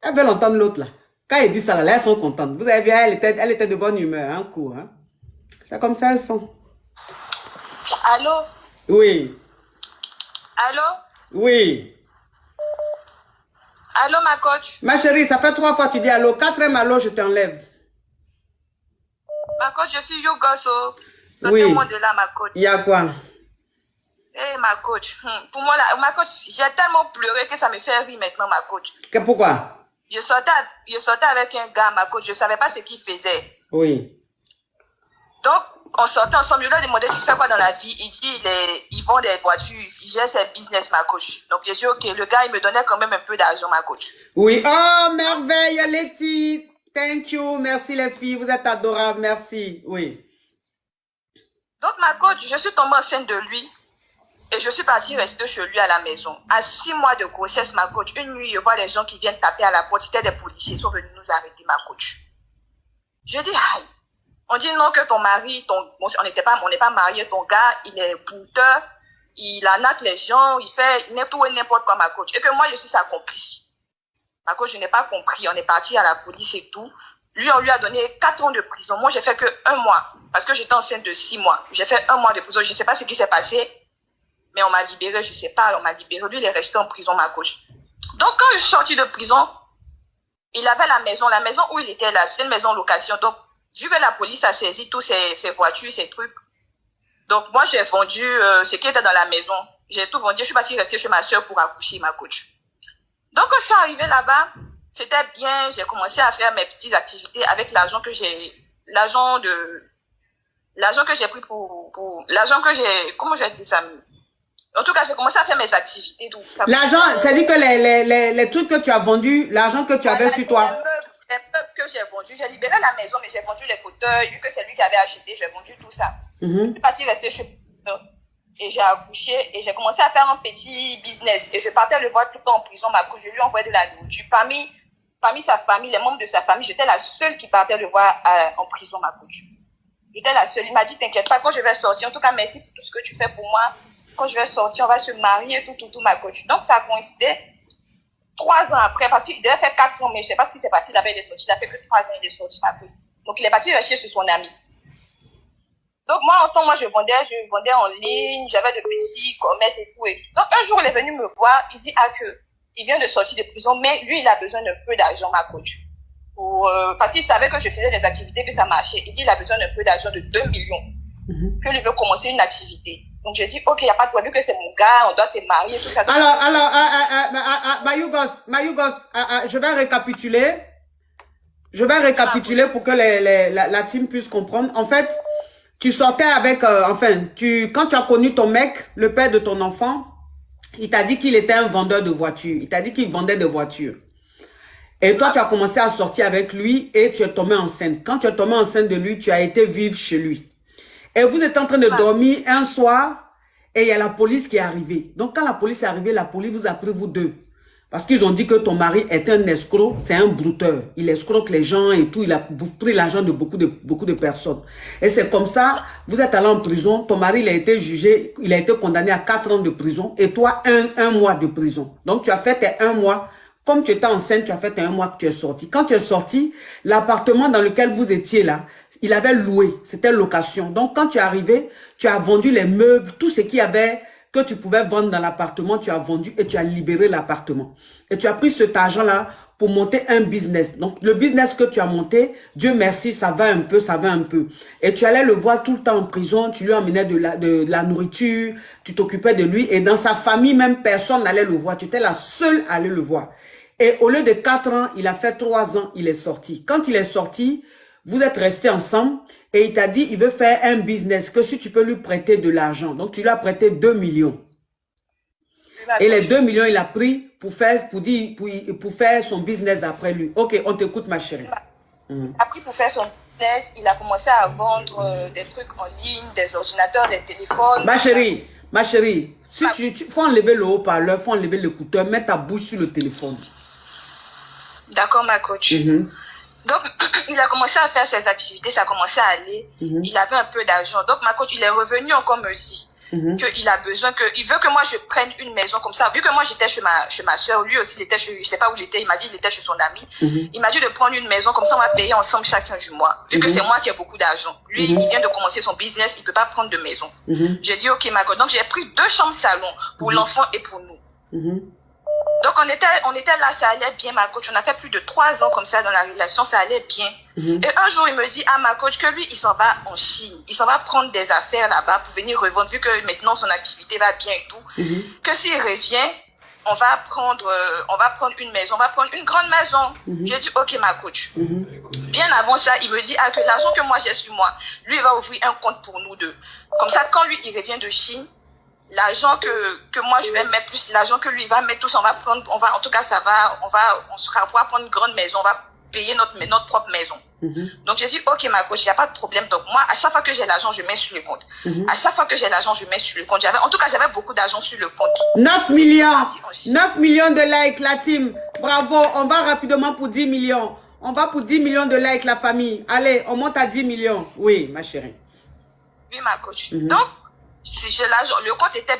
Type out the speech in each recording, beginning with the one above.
Elles veulent entendre l'autre là. Quand ils disent ça, là, elles sont contentes. Vous avez vu, elle était de bonne humeur, un coup. Hein? C'est comme ça, elles sont. Allô? Oui. Allô? Oui. Allô, ma coach? Ma chérie, ça fait 3 fois que tu dis allô. 4e allô, je t'enlève. Ma coach, je suis Yogoso. Oui. Sortez-moi de là, ma coach. Il y a quoi? Eh, ma coach. Pour moi, là, ma coach, j'ai tellement pleuré que ça me fait rire maintenant, ma coach. Pourquoi? Je sortais avec un gars, ma coach. Je ne savais pas ce qu'il faisait. Oui. Donc, on sortait ensemble. Je lui ai demandé, tu fais quoi dans la vie? Il dit, il vend des voitures. Il gère ses business, ma coach. Donc, j'ai dit, ok, le gars, il me donnait quand même un peu d'argent, ma coach. Oui. Oh, merveille, Letty. Thank you. Merci, les filles. Vous êtes adorables. Merci. Oui. Donc, ma coach, je suis tombée enceinte de lui. Et je suis partie rester chez lui à la maison. À 6 mois de grossesse, ma coach, une nuit, je vois les gens qui viennent taper à la porte. C'était des policiers. Ils sont venus nous arrêter, ma coach. Je dis, aïe. On dit non, que ton mari, on n'est pas mariés, ton gars, il est bouteur, il arnaque les gens, il fait tout et n'importe quoi, ma coach. Et que moi, je suis sa complice. Ma coach, je n'ai pas compris. On est parti à la police et tout. Lui, on lui a donné 4 ans de prison. Moi, j'ai fait que 1 mois. Parce que j'étais enceinte de 6 mois. J'ai fait 1 mois de prison. Je ne sais pas ce qui s'est passé. Mais on m'a libéré, je ne sais pas. On m'a libéré. Lui, il est resté en prison, ma coach. Donc, quand je suis sortie de prison, il avait la maison où il était là. C'est une maison location. Donc, vu que la police a saisi tous ses voitures, ses trucs, donc moi, j'ai vendu ce qui était dans la maison. J'ai tout vendu. Je suis partie rester chez ma soeur pour accoucher, ma coach. Donc, quand je suis arrivée là-bas, c'était bien. J'ai commencé à faire mes petites activités avec l'argent que j'ai, l'argent que j'ai pris l'argent que j'ai, comment je vais dire ça? En tout cas, j'ai commencé à faire mes activités. L'argent, c'est-à-dire que les trucs que tu as vendus, l'argent que tu avais sur toi. Les meubles que j'ai vendus, j'ai libéré la maison, mais j'ai vendu les fauteuils. Vu que c'est lui qui avait acheté, j'ai vendu tout ça. Je suis partie rester chez moi. Et j'ai accouché et j'ai commencé à faire un petit business. Et je partais le voir tout le temps en prison. Je lui envoyais de la nourriture. Parmi sa famille, les membres de sa famille, j'étais la seule qui partait le voir en prison, ma coach. J'étais la seule. Il m'a dit, t'inquiète pas, quand je vais sortir, en tout cas, merci pour tout ce que tu fais pour moi. Quand je vais sortir, on va se marier, tout, ma coach. Donc, ça a coïncidé 3 ans après, parce qu'il devait faire 4 ans, mais je ne sais pas ce qui s'est passé. D'abord, il est sorti. Il a fait que 3 ans, il est sorti, ma coach. Donc, il est parti rester sur son ami. Donc, moi, en temps, je vendais en ligne, j'avais de petits commerces et tout. Donc, un jour, il est venu me voir, il dit, il vient de sortir de prison, mais lui, il a besoin d'un peu d'argent, ma coach. Parce qu'il savait que je faisais des activités, que ça marchait. Il dit, il a besoin d'un peu d'argent de 2 millions. Que lui veut commencer une activité. Donc, je dis, ok, il n'y a pas de problème, vu que c'est mon gars, on doit se marier, tout ça. Donc, alors, Mayugos, je vais récapituler. Je vais récapituler pour que la team puisse comprendre. En fait, tu sortais avec, quand tu as connu ton mec, le père de ton enfant, il t'a dit qu'il était un vendeur de voitures. Il t'a dit qu'il vendait des voitures. Et toi, tu as commencé à sortir avec lui et tu es tombée enceinte. Quand tu es tombée enceinte de lui, tu as été vivre chez lui. Et vous êtes en train de dormir un soir et il y a la police qui est arrivée. Donc, quand la police est arrivée, la police vous a pris vous deux. Parce qu'ils ont dit que ton mari est un escroc, c'est un brouteur. Il escroque les gens et tout. Il a pris l'argent de beaucoup de personnes. Et c'est comme ça, vous êtes allé en prison. Ton mari, il a été jugé, il a été condamné à 4 ans de prison. Et toi, un mois de prison. Donc, tu as fait tes 1 mois. Comme tu étais enceinte, tu as fait 1 mois que tu es sorti. Quand tu es sorti, l'appartement dans lequel vous étiez là, il avait loué. C'était location. Donc, quand tu es arrivé, tu as vendu les meubles, tout ce qu'il y avait que tu pouvais vendre dans l'appartement, tu as vendu et tu as libéré l'appartement. Et tu as pris cet argent-là pour monter un business. Donc, le business que tu as monté, Dieu merci, ça va un peu, ça va un peu. Et tu allais le voir tout le temps en prison, tu lui emmenais de la nourriture, tu t'occupais de lui. Et dans sa famille, même personne n'allait le voir. Tu étais la seule à aller le voir. Et au lieu de 4 ans, il a fait 3 ans, il est sorti. Quand il est sorti, vous êtes restés ensemble et il t'a dit il veut faire un business, que si tu peux lui prêter de l'argent. Donc, tu lui as prêté 2 millions. Et les 2 millions, il a pris pour faire son business d'après lui. Ok, on t'écoute, ma chérie. Il a pris pour faire son business, il a commencé à vendre des trucs en ligne, des ordinateurs, des téléphones. Ma chérie, si faut enlever le haut-parleur, faut enlever l'écouteur, mets ta bouche sur le téléphone. D'accord, ma coach. Donc, il a commencé à faire ses activités, ça a commencé à aller. Il avait un peu d'argent. Donc, ma coach, il est revenu encore me dit, qu'il a besoin il veut que moi je prenne une maison comme ça. Vu que moi j'étais chez ma soeur, lui aussi il était je sais pas où il était, il m'a dit il était chez son ami. Il m'a dit de prendre une maison comme ça on va payer ensemble chaque fin du mois. Vu que c'est moi qui ai beaucoup d'argent. Lui, il vient de commencer son business, il peut pas prendre de maison. J'ai dit ok ma God. Donc j'ai pris 2 chambres salon pour l'enfant et pour nous. Donc on était là, ça allait bien ma coach. On a fait plus de 3 ans comme ça dans la relation, ça allait bien. Et un jour il me dit à ma coach que lui il s'en va en Chine. Il s'en va prendre des affaires là-bas pour venir revendre vu que maintenant son activité va bien et tout. Que s'il revient, on va prendre une maison, on va prendre une grande maison. J'ai dit ok ma coach. Bien avant ça, il me dit que l'argent que moi j'ai sur moi, lui il va ouvrir un compte pour nous deux. Comme ça quand lui il revient de Chine, l'argent que moi je vais mettre plus l'argent que lui va mettre tous, on va en tout cas on sera pour prendre une grande maison, on va payer notre propre maison. Donc j'ai dit ok ma coach, il n'y a pas de problème. Donc moi à chaque fois que j'ai l'argent je mets sur le compte. À chaque fois que j'ai l'argent je mets sur le compte. J'avais beaucoup d'argent sur le compte. 9 millions 9 millions de likes la team, bravo. On va rapidement pour 10 millions. On va pour 10 millions de likes la famille. Allez on monte à 10 millions. Oui ma chérie. Oui ma coach. Donc le compte était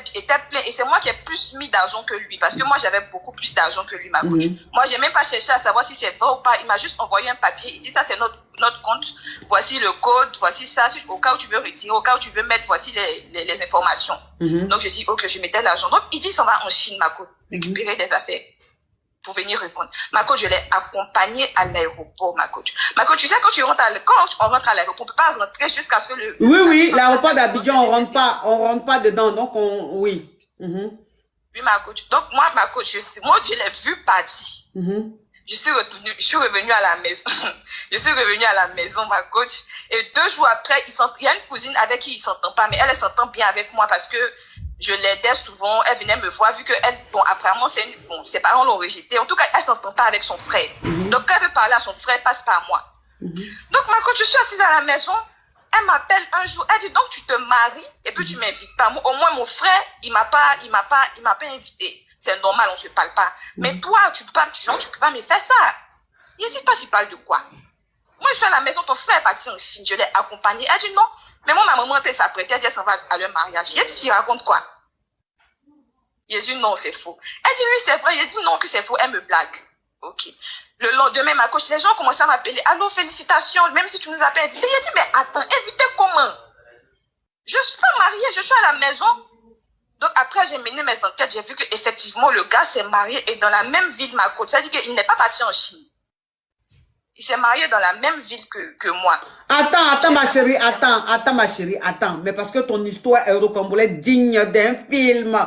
plein et c'est moi qui ai plus mis d'argent que lui parce que moi j'avais beaucoup plus d'argent que lui ma coach. Moi j'ai même pas cherché à savoir si c'est vrai ou pas, il m'a juste envoyé un papier, il dit ça c'est notre compte, voici le code, voici ça, au cas où tu veux retirer, au cas où tu veux mettre, voici les informations. Donc je dis ok je mettais l'argent. Donc il dit il s'en va en Chine ma coach, récupérer des affaires pour venir répondre. Ma coach, je l'ai accompagné à l'aéroport, ma coach. Ma coach, tu sais, quand on rentre à l'aéroport, on ne peut pas rentrer jusqu'à ce que le... Oui, l'aéroport d'Abidjan, on rentre pas dedans, donc oui. Oui, ma coach. Donc, moi, ma coach, je l'ai vu partir. Je suis revenue à la maison. Je suis revenue à la maison, ma coach. Et 2 jours après, il y a une cousine avec qui il s'entend pas, mais elle s'entend bien avec moi parce que je l'aidais souvent, elle venait me voir, vu que elle, apparemment, ses parents l'ont rejetée. En tout cas, elle s'entend pas avec son frère. Donc, quand elle veut parler à son frère, elle passe par moi. Donc, ma coach, je suis assise à la maison. Elle m'appelle un jour. Elle dit, donc, tu te maries et puis tu m'invites pas. Au moins, mon frère, il m'a pas invité. C'est normal, on se parle pas. Mais toi, tu peux pas me faire ça. N'hésite pas, tu parles de quoi? Moi, je suis à la maison, ton frère est parti en Chine. Je l'ai accompagné. Elle dit non. Mais moi, ma maman était s'apprêter, elle dit, elle s'en va à leur mariage. Elle dit, tu racontes quoi? Il a dit non, c'est faux. Elle dit oui, c'est vrai. Il a dit non, que c'est faux. Elle me blague. Ok. Le lendemain, ma coach, les gens commençaient à m'appeler. Allô, félicitations, même si tu nous as pas invités. Il a dit, mais attends, invité comment? Je suis pas mariée, je suis à la maison. Donc après, j'ai mené mes enquêtes. J'ai vu qu'effectivement, le gars s'est marié et dans la même ville, ma coach. Ça dit qu'il n'est pas parti en Chine. Il s'est marié dans la même ville que moi. Attends, ma chérie, attends. Mais parce que ton histoire est rocambolesque, digne d'un film.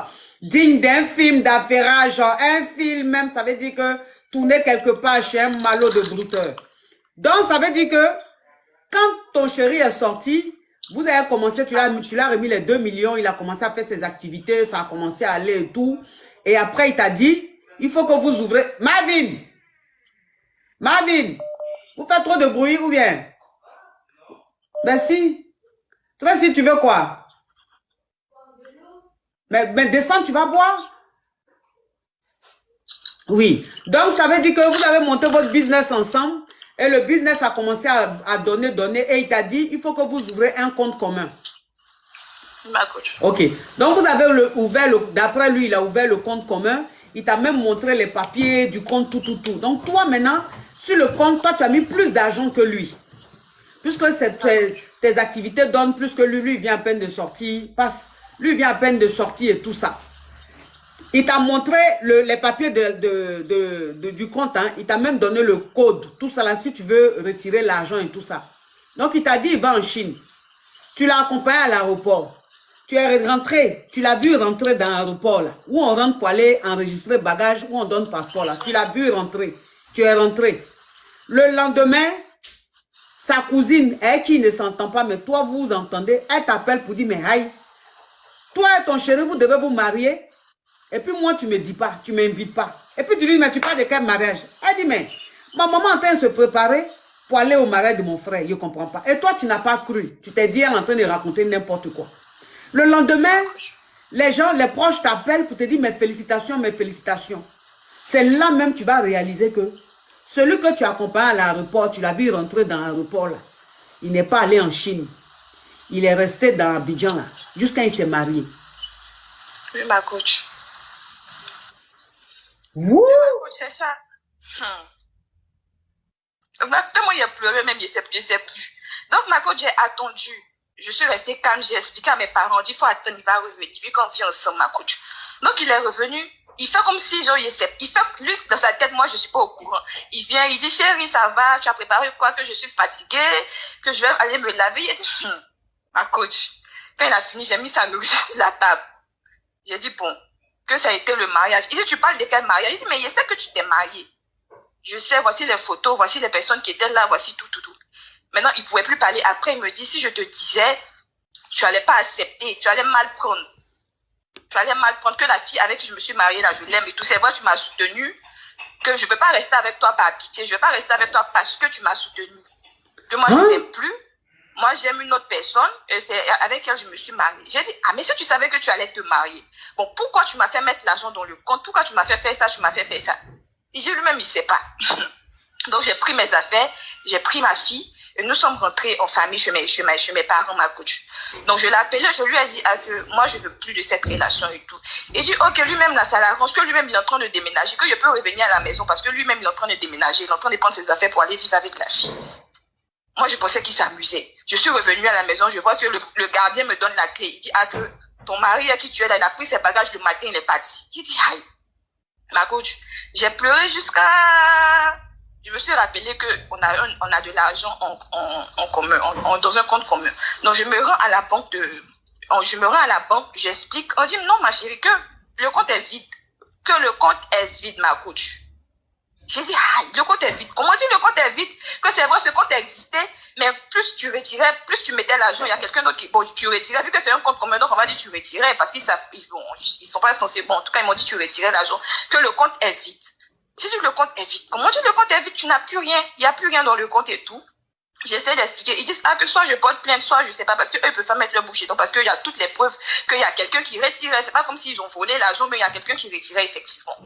Digne d'un film d'affairage. Un film même, ça veut dire que tourner quelque part chez un malot de brouteur. Donc, ça veut dire que quand ton chéri est sorti, vous avez commencé, tu l'as remis les 2 millions, il a commencé à faire ses activités, ça a commencé à aller et tout. Et après, il t'a dit, il faut que vous ouvrez. Marvin, vous faites trop de bruit ou bien? Ben si. Tracy, tu veux quoi? Mais descends, tu vas boire? Oui. Donc, ça veut dire que vous avez monté votre business ensemble et le business a commencé à donner et il t'a dit, il faut que vous ouvrez un compte commun. Ma coach. Ok. Donc, vous avez d'après lui, il a ouvert le compte commun. Il t'a même montré les papiers du compte, tout. Donc, toi, maintenant, sur le compte, toi, tu as mis plus d'argent que lui. Puisque tes activités donnent plus que lui. Lui, il vient à peine de sortir. Lui, il vient à peine de sortir et tout ça. Il t'a montré les papiers du compte. Hein. Il t'a même donné le code. Tout ça là, si tu veux retirer l'argent et tout ça. Donc, il t'a dit, il va en Chine. Tu l'as accompagné à l'aéroport. Tu es rentré, tu l'as vu rentrer dans l'aéroport là, où on rentre pour aller enregistrer bagage, où on donne passeport là. Tu l'as vu rentrer, tu es rentré. Le lendemain, sa cousine, elle qui ne s'entend pas, mais toi vous entendez, elle t'appelle pour dire, mais aïe, toi et ton chéri, vous devez vous marier. Et puis moi, tu ne me dis pas, tu ne m'invites pas. Et puis tu lui dis, mais tu parles de quel mariage? Elle dit, mais ma maman est en train de se préparer pour aller au mariage de mon frère, je ne comprends pas. Et toi, tu n'as pas cru. Tu t'es dit, elle est en train de raconter n'importe quoi. Le lendemain, les proches t'appellent pour te dire mes félicitations. C'est là même que tu vas réaliser que celui que tu accompagnes à l'aéroport, tu l'as vu rentrer dans l'aéroport là. Il n'est pas allé en Chine. Il est resté dans Abidjan là, jusqu'à il s'est marié. Oui, ma coach. Wouh! Ma coach, c'est ça. Tellement il a pleuré, même je sais plus. Donc, ma coach, j'ai attendu. Je suis restée calme, j'ai expliqué à mes parents, il faut attendre, il va revenir, vu qu'on vit ensemble, ma coach. Donc, il est revenu, il fait comme si, genre, il sait, il fait, lui, dans sa tête, moi, je suis pas au courant. Il vient, il dit, chérie, ça va, tu as préparé quoi, que je suis fatiguée, que je vais aller me laver. Il dit, ma coach. Quand il a fini, j'ai mis sa nourriture sur la table. J'ai dit, bon, que ça a été le mariage. Il dit, tu parles de quel mariage? Il dit, mais je sais que tu t'es mariée. Je sais, voici les photos, voici les personnes qui étaient là, voici tout. Maintenant, il ne pouvait plus parler. Après, il me dit, si je te disais, tu n'allais pas accepter, tu allais mal prendre. Tu allais mal prendre que la fille avec qui je me suis mariée, là, je l'aime et tout. C'est vrai, tu m'as soutenu, que je ne peux pas rester avec toi par pitié, je ne vais pas rester avec toi parce que tu m'as soutenu. Que moi, je ne t'aime plus. Moi, j'aime une autre personne et c'est avec elle que je me suis mariée. J'ai dit, ah, mais si tu savais que tu allais te marier, bon, pourquoi tu m'as fait mettre l'argent dans le compte? Pourquoi tu m'as fait faire ça, tu m'as fait faire ça? Et lui-même, il ne sait pas. Donc, j'ai pris mes affaires, j'ai pris ma fille et nous sommes rentrés en famille chez mes parents, ma coach. Donc, je l'ai appelé, je lui ai dit que moi, je ne veux plus de cette relation et tout. Et il dit, ok, lui-même, là, ça l'arrange, que lui-même, il est en train de déménager, que je peux revenir à la maison parce que lui-même, il est en train de déménager, il est en train de prendre ses affaires pour aller vivre avec la fille. Moi, je pensais qu'il s'amusait. Je suis revenue à la maison, je vois que le gardien me donne la clé. Il dit, que ton mari à qui tu es là, il a pris ses bagages le matin, il est parti. Il dit, aïe, ma coach, j'ai pleuré jusqu'à... Je me suis rappelé qu'on a de l'argent en commun, dans un compte commun. Donc, je me rends à la banque, j'explique. On dit, non, ma chérie, que le compte est vide. Que le compte est vide, ma coach. J'ai dit, le compte est vide. Comment dire le compte est vide? Que c'est vrai, ce compte existait, mais plus tu retirais, plus tu mettais l'argent, il y a quelqu'un d'autre qui, bon, tu retirais, vu que c'est un compte commun, donc on va dire tu retirais, parce qu'ils savent, ils sont pas censés, bon, en tout cas, ils m'ont dit tu retirais l'argent, que le compte est vide. J'ai dit, le compte est vide. Comment dire le compte est vide? Tu n'as plus rien, il n'y a plus rien dans le compte et tout. J'essaie d'expliquer. Ils disent, que soit je porte plainte, soit je sais pas, parce qu'eux, ils peuvent pas mettre le boucher. Donc, parce qu'il y a toutes les preuves qu'il y a quelqu'un qui retirait. C'est pas comme s'ils ont volé l'argent, mais il y a quelqu'un qui retirait effectivement.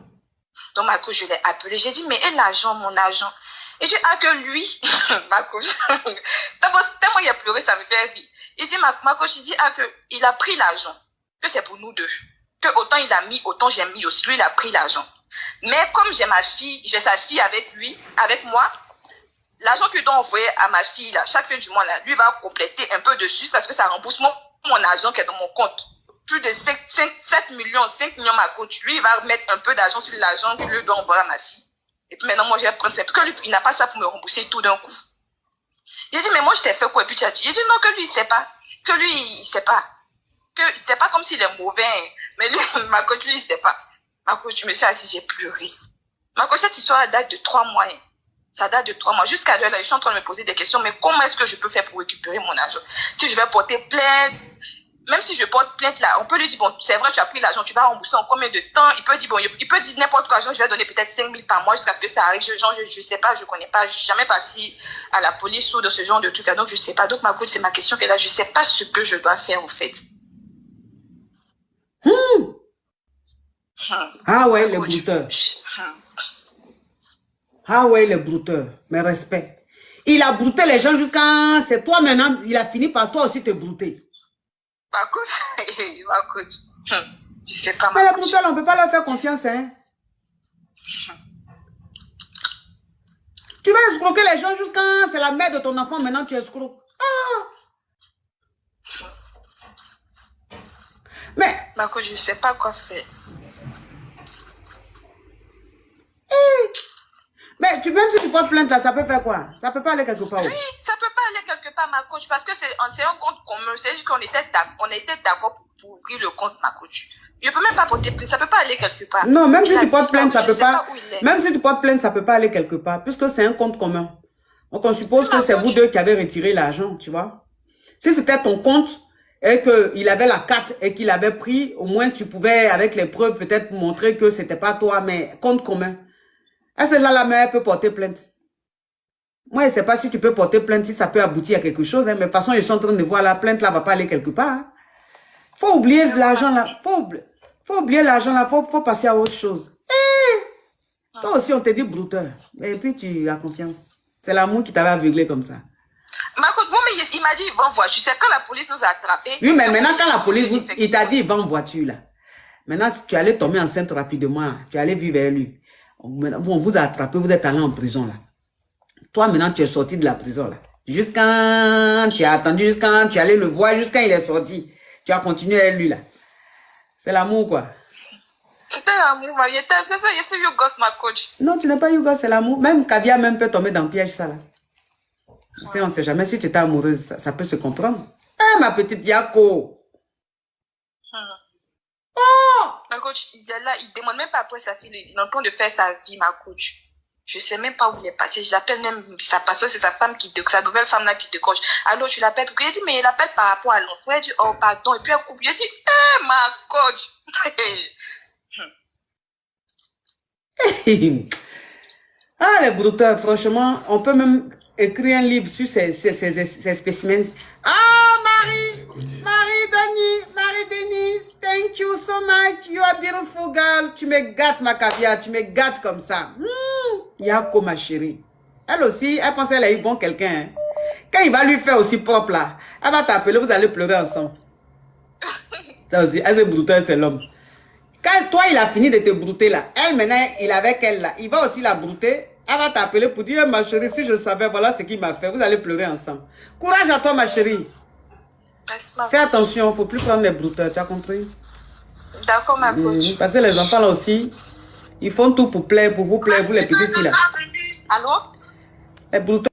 Donc, ma coach, je l'ai appelé. J'ai dit, mais et l'argent, mon argent? Et j'ai dit, que lui, ma coach, tellement il a pleuré, ça me fait rire. Il dit, ma coach, il dit, que il a pris l'argent, que c'est pour nous deux. Que autant il a mis, autant j'ai mis aussi. Lui, il a pris l'argent. Mais comme j'ai sa fille avec lui, avec moi, l'argent que je dois envoyer à ma fille, là, chaque fin du mois, là, lui va compléter un peu dessus parce que ça rembourse mon argent qui est dans mon compte. Plus de 7 millions, 5 millions, ma coach. Lui, il va mettre un peu d'argent sur l'argent que lui doit envoyer à ma fille. Et puis maintenant, moi, je vais prendre ça. Que lui, il n'a pas ça pour me rembourser tout d'un coup. J'ai dit, mais moi, je t'ai fait quoi? Et puis tu as dit, j'ai dit, non, que lui, il sait pas. Que lui, il sait pas. Que c'est pas comme s'il est mauvais. Hein. Mais lui, ma coach, lui, il sait pas. Ma coach, je me suis assise, j'ai pleuré. Ma coach, cette histoire date de 3 mois. Hein. Ça date de 3 mois. Jusqu'à là, je suis en train de me poser des questions. Mais comment est-ce que je peux faire pour récupérer mon argent? Si je vais porter plainte, même si je porte plainte là, on peut lui dire, bon, c'est vrai, tu as pris l'argent, tu vas rembourser en combien de temps? Il peut dire, bon, il peut dire n'importe quoi, je vais donner peut-être 5 000 par mois jusqu'à ce que ça arrive. Je sais pas, je connais pas, je suis jamais partie à la police ou de ce genre de trucs. Donc, je sais pas. Donc, ma coach, c'est ma question qu'elle a. Je sais pas ce que je dois faire, en fait. Ah ouais, les brouteurs. Ah ouais, les brouteurs. Mes respects. Il a brouté les gens jusqu'à... C'est toi maintenant, il a fini par toi aussi te brouter. Ma coach. Je sais pas, mais les brouteurs, on ne peut pas leur faire confiance, hein. Tu vas escroquer les gens jusqu'à... C'est la mère de ton enfant, maintenant tu escroques. Mais... Ma coach, je ne sais pas quoi faire. Mais même si tu portes plainte là, ça peut faire quoi? Ça peut pas aller quelque part. Oui, ça peut pas aller quelque part, ma coach, parce que c'est un compte commun. C'est juste qu'on était d'accord pour ouvrir le compte, ma coach. Je peux même pas porter plainte, ça peut pas aller quelque part. Non, même si tu portes plainte, ça peut pas. Même si tu portes plainte, ça peut pas aller quelque part, puisque c'est un compte commun. Donc on suppose que c'est vous deux qui avez retiré l'argent, tu vois. Si c'était ton compte et qu'il avait la carte et qu'il avait pris, au moins tu pouvais, avec les preuves, peut-être montrer que c'était pas toi, mais compte commun. Est-ce que là, la mère peut porter plainte? Moi, je ne sais pas si tu peux porter plainte, si ça peut aboutir à quelque chose. Hein, mais de toute façon, je suis en train de voir la plainte là, va pas aller quelque part. Hein. Faut oublier l'argent là. Faut oublier l'argent là. Faut passer à autre chose. Toi aussi, on te dit brouteur. Et puis, tu as confiance. C'est l'amour qui t'avait aveuglé comme ça. Mais il m'a dit, il va en voiture. C'est quand la police nous a attrapés. Oui, mais maintenant, quand la police, il t'a dit, il va en voiture là. Maintenant, tu allais tomber enceinte rapidement. Tu allais vivre avec lui. Bon, vous a attrapé, vous êtes allé en prison là. Toi, maintenant, tu es sorti de la prison là. Jusqu'à... Tu as attendu jusqu'à... Tu allais le voir jusqu'à il est sorti. Tu as continué avec lui là. C'est l'amour quoi. C'était l'amour, je suis you gosse, ma coach. Non, tu n'es pas Yougo, c'est l'amour. Même Caviar même peut tomber dans le piège, ça là. Si on ne sait jamais, si tu étais amoureuse, ça peut se comprendre. Ah, ma petite Yako. Oh! Ma coach, il est là, il demande même pas après sa fille, il est en train de faire sa vie, ma coach. Je sais même pas où il est passé. Je l'appelle même sa passeuse, c'est sa femme sa nouvelle femme là qui décroche. Alors je l'appelle. Il dit, mais il appelle par rapport à l'enfant. Il dit, oh pardon. Et puis elle coupe. Il dit, ma coach. Ah, les brouteurs, franchement, on peut même écrire un livre sur ces spécimens. Ah, Marie-Denise, thank you so much. You are beautiful girl. Tu me gâtes, ma caviar, tu me gâtes comme ça. Yako, ma chérie. Elle aussi, elle pense qu'elle a eu bon quelqu'un. Hein. Quand il va lui faire aussi propre là, elle va t'appeler, vous allez pleurer ensemble. Ça aussi, elle se brouteur, c'est l'homme. Quand toi, il a fini de te brouter là, elle maintenant, il est avec elle là, il va aussi la brouter, elle va t'appeler pour dire, ma chérie, si je savais, voilà ce qu'il m'a fait, vous allez pleurer ensemble. Courage à toi, ma chérie. Fais attention, il ne faut plus prendre les brouteurs, tu as compris? D'accord, ma coach. Parce que les enfants là aussi, ils font tout pour plaire, pour vous plaire, vous les petites filles là. Allô? Les brouteurs.